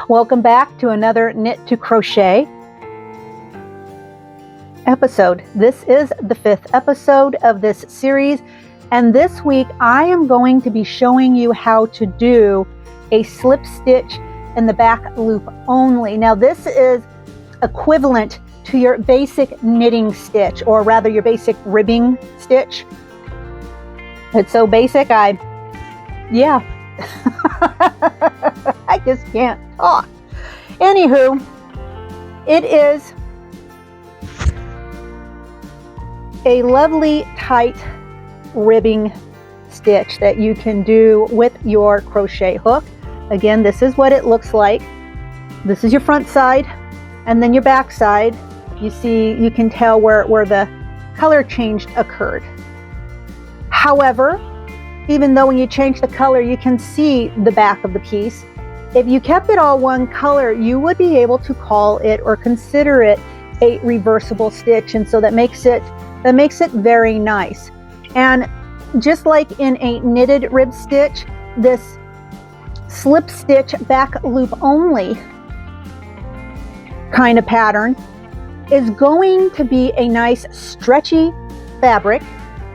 Welcome back to another Knit to Crochet episode. This is the 5th episode of this series, and this week I am going to be showing you how to do a slip stitch in the back loop only. Now this is equivalent to your basic knitting stitch, or rather your basic ribbing stitch. It's so basic, I just can't talk. Anywho, it is a lovely tight ribbing stitch that you can do with your crochet hook. Again, this is what it looks like. This is your front side, and then your back side. You see, you can tell where the color change occurred. However, even though when you change the color, you can see the back of the piece, if you kept it all one color, you would be able to call it or consider it a reversible stitch. And so that makes it very nice. And just like in a knitted rib stitch, this slip stitch back loop only kind of pattern is going to be a nice stretchy fabric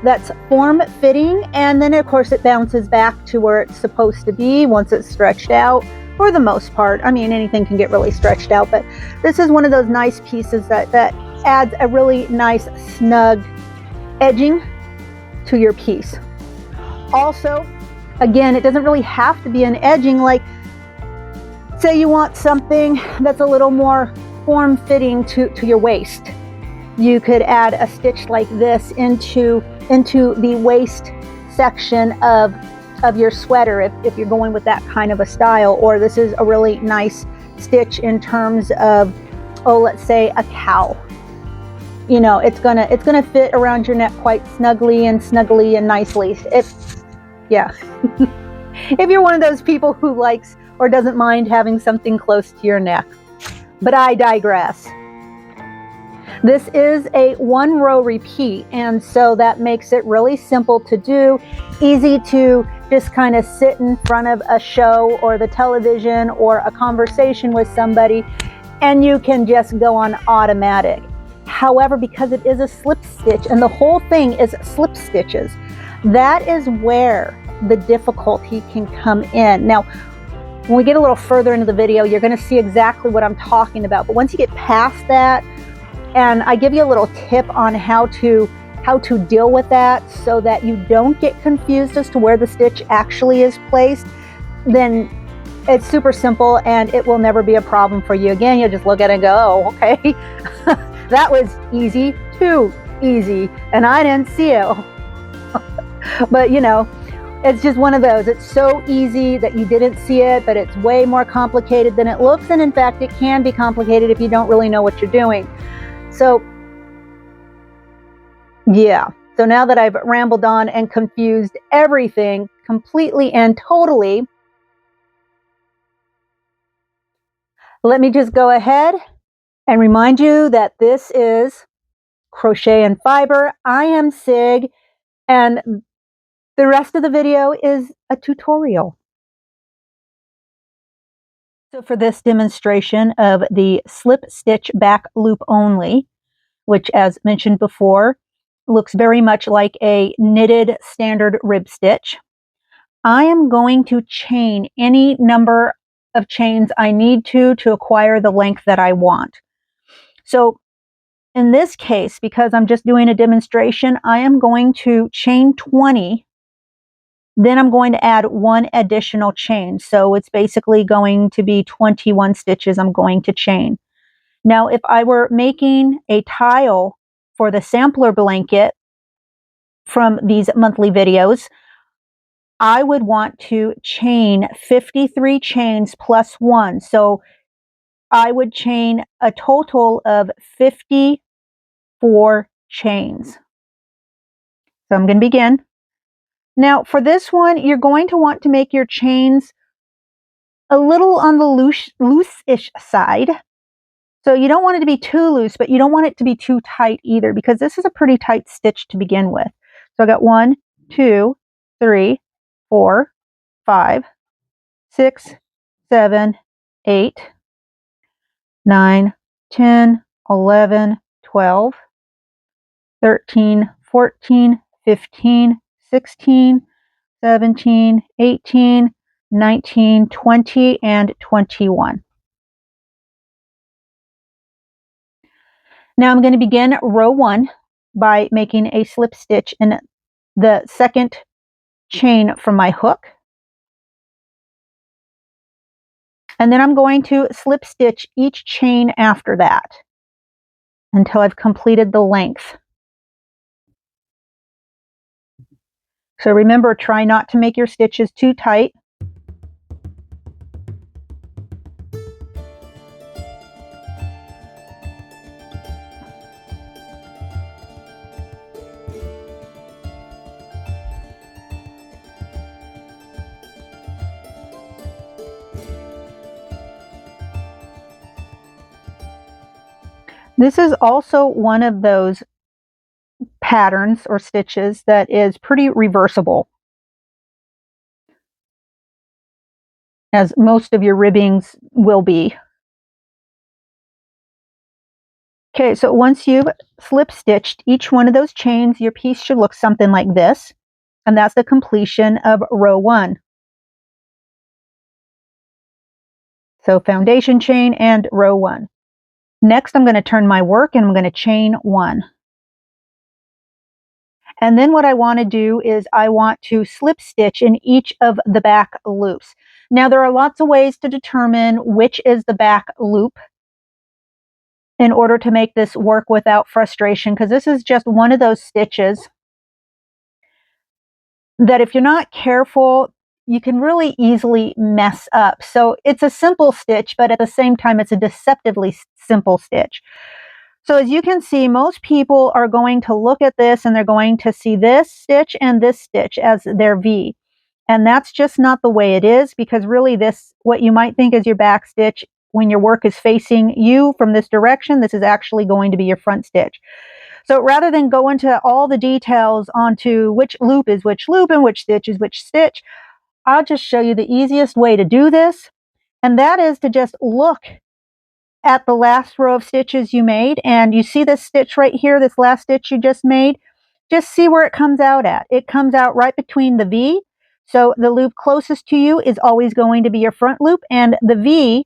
that's form-fitting, and then of course it bounces back to where it's supposed to be once it's stretched out, for the most part. I mean, anything can get really stretched out, but this is one of those nice pieces that adds a really nice snug edging to your piece. Also, again, it doesn't really have to be an edging. Like, say you want something that's a little more form-fitting to your waist. You could add a stitch like this into the waist section of your sweater if you're going with that kind of a style. Or this is a really nice stitch in terms of, let's say a cowl. You know, it's gonna fit around your neck quite snugly and nicely. If you're one of those people who likes or doesn't mind having something close to your neck. But I digress. This is a 1-row repeat, and so that makes it really simple to do, easy to just kind of sit in front of a show or the television or a conversation with somebody, and you can just go on automatic. However, because it is a slip stitch and the whole thing is slip stitches, that is where the difficulty can come in. Now, when we get a little further into the video, you're going to see exactly what I'm talking about. But once you get past that, and I give you a little tip on how to deal with that so that you don't get confused as to where the stitch actually is placed, then it's super simple and it will never be a problem for you. Again, you'll just look at it and go, oh, okay, that was easy, too easy, and I didn't see it. But you know, it's just one of those. It's so easy that you didn't see it, but it's way more complicated than it looks. And in fact, it can be complicated if you don't really know what you're doing. So, yeah. So now that I've rambled on and confused everything completely and totally, let me just go ahead and remind you that this is Crochet and Fiber. I am Sig, and the rest of the video is a tutorial. So for this demonstration of the slip stitch back loop only, which as mentioned before, looks very much like a knitted standard rib stitch, I am going to chain any number of chains I need to acquire the length that I want. So in this case, because I'm just doing a demonstration, I am going to chain 20. Then I'm going to add 1 additional chain. So it's basically going to be 21 stitches I'm going to chain. Now, if I were making a tile for the sampler blanket from these monthly videos, I would want to chain 53 chains plus 1. So I would chain a total of 54 chains. So I'm going to begin. Now, for this one, you're going to want to make your chains a little on the loose-ish side. So you don't want it to be too loose, but you don't want it to be too tight either, because this is a pretty tight stitch to begin with. So I got 1, 2, 3, 4, 5, 6, 7, 8, 9, 10, 11, 12, 13, 14, 15, 16, 17, 18, 19, 20, and 21. Now I'm going to begin row 1 by making a slip stitch in the second chain from my hook. And then I'm going to slip stitch each chain after that until I've completed the length. So remember, try not to make your stitches too tight. This is also one of those patterns or stitches that is pretty reversible, as most of your ribbings will be. Okay, so once you've slip stitched each one of those chains, your piece should look something like this, and that's the completion of row 1. So foundation chain and row 1. Next, I'm going to turn my work and I'm going to chain 1. And then what I want to do is I want to slip stitch in each of the back loops. Now there are lots of ways to determine which is the back loop in order to make this work without frustration, because this is just one of those stitches that if you're not careful, you can really easily mess up. So it's a simple stitch, but at the same time, it's a deceptively simple stitch. So as you can see, most people are going to look at this and they're going to see this stitch and this stitch as their V. And that's just not the way it is, because really this, what you might think is your back stitch, when your work is facing you from this direction, this is actually going to be your front stitch. So rather than go into all the details onto which loop is which loop and which stitch is which stitch, I'll just show you the easiest way to do this. And that is to just look at the last row of stitches you made, and you see this stitch right here, this last stitch you just made, just see where it comes out at. It comes out right between the V. So the loop closest to you is always going to be your front loop, and the V,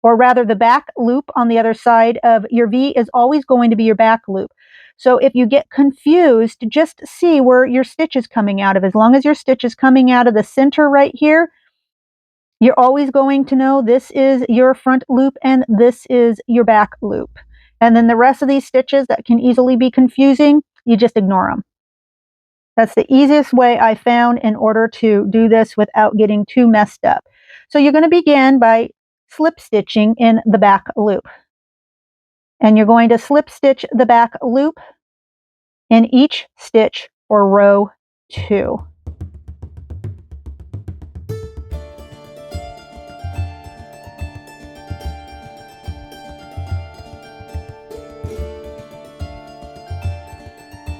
or rather the back loop on the other side of your V, is always going to be your back loop. So if you get confused, just see where your stitch is coming out of. As long as your stitch is coming out of the center right here, you're always going to know this is your front loop and this is your back loop. And then the rest of these stitches that can easily be confusing, you just ignore them. That's the easiest way I found in order to do this without getting too messed up. So you're going to begin by slip stitching in the back loop. And you're going to slip stitch the back loop in each stitch for row 2.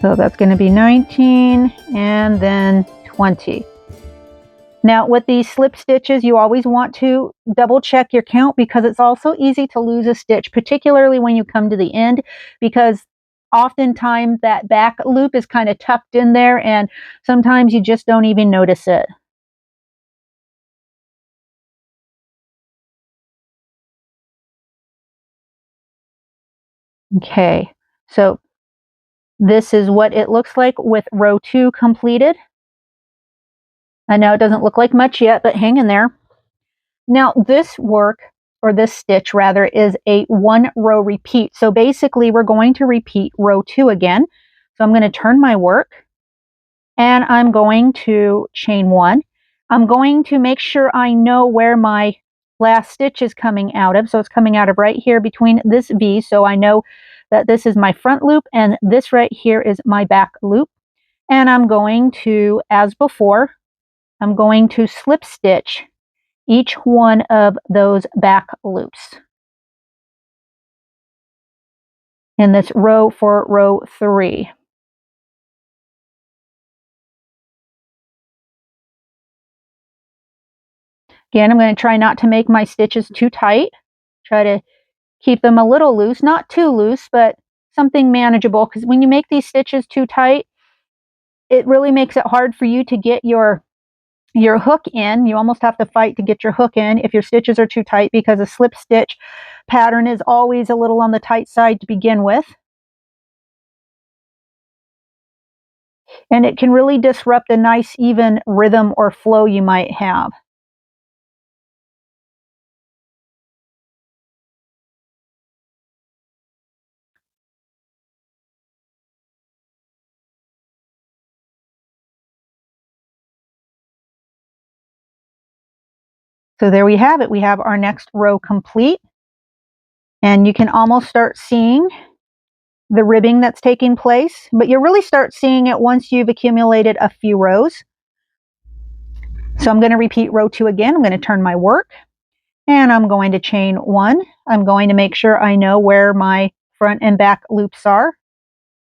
So that's going to be 19 and then 20. Now with these slip stitches, you always want to double check your count, because it's also easy to lose a stitch, particularly when you come to the end, because oftentimes that back loop is kind of tucked in there and sometimes you just don't even notice it. Okay, so this is what it looks like with row 2 completed. I know it doesn't look like much yet, but hang in there. Now this work, or this stitch rather, is a 1 row repeat. So basically we're going to repeat row 2 again. So I'm going to turn my work and I'm going to chain 1. I'm going to make sure I know where my last stitch is coming out of. So it's coming out of right here between this V. So I know that this is my front loop and this right here is my back loop. And I'm going to, as before, I'm going to slip stitch each one of those back loops in this row for row 3. Again, I'm going to try not to make my stitches too tight. Try to keep them a little loose, not too loose, but something manageable, because when you make these stitches too tight, it really makes it hard for you to get your hook in. You almost have to fight to get your hook in if your stitches are too tight, because a slip stitch pattern is always a little on the tight side to begin with. And it can really disrupt a nice even rhythm or flow you might have. So there we have it. We have our next row complete. And you can almost start seeing the ribbing that's taking place, but you really start seeing it once you've accumulated a few rows. So I'm going to repeat row 2 again. I'm going to turn my work, and I'm going to chain 1. I'm going to make sure I know where my front and back loops are,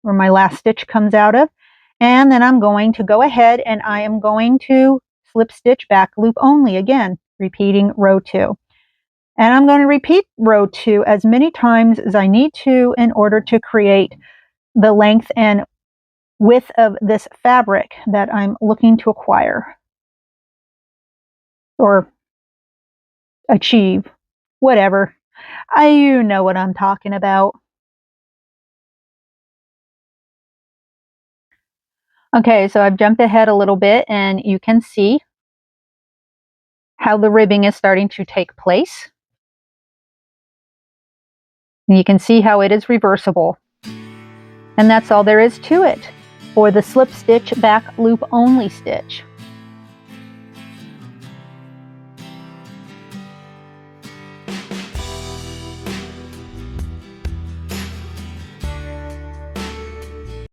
where my last stitch comes out of. And then I'm going to go ahead and I am going to slip stitch back loop only again, repeating row 2. And I'm going to repeat row 2 as many times as I need to in order to create the length and width of this fabric that I'm looking to acquire or achieve, whatever. You know what I'm talking about. Okay, so I've jumped ahead a little bit, and you can see how the ribbing is starting to take place. And you can see how it is reversible. And that's all there is to it for the slip stitch back loop only stitch.